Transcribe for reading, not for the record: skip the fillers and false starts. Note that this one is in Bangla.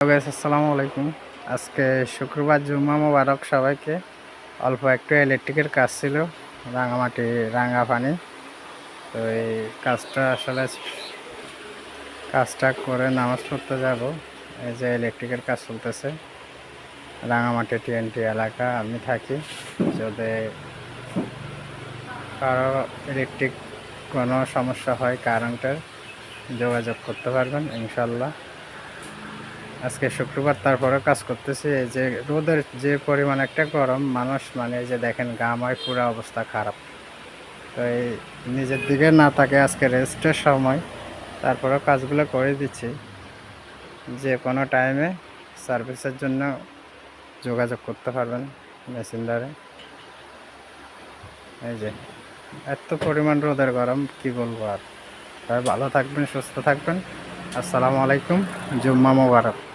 আসসালামু আলাইকুম। আজকে শুক্রবার, জুম্মা মোবারক সবাইকে। অল্প একটু ইলেকট্রিকের কাজ ছিল, রাঙামাটি রাঙা পানি। তো এই কাজটা করে নামাজ পড়তে যাব। এই যে ইলেকট্রিকের কাজ চলতেছে, রাঙামাটি টিএনটি এলাকা আমি থাকি। যদি কারো ইলেকট্রিক কোনো সমস্যা হয় কারেন্টের, যোগাযোগ করতে পারবেন ইনশাল্লাহ। আজকে শুক্রবার, তারপরেও কাজ করতেছি। এই যে রোদের যে পরিমাণ একটা গরম, মানুষ এই যে দেখেন ঘামায়, পুরো অবস্থা খারাপ। তো এই নিজের দিকে না থাকে, আজকে রেস্টের সময়, তারপরেও কাজগুলো করে দিচ্ছি। যে কোনো টাইমে সার্ভিসের জন্য যোগাযোগ করতে পারবেন মেশিনদারে। এই যে এত পরিমাণ রোদের গরম, কি বলবো আর। সবাই ভালো থাকবেন, সুস্থ থাকবেন। আসসালামু আলাইকুম, জুম্মা মোবারক।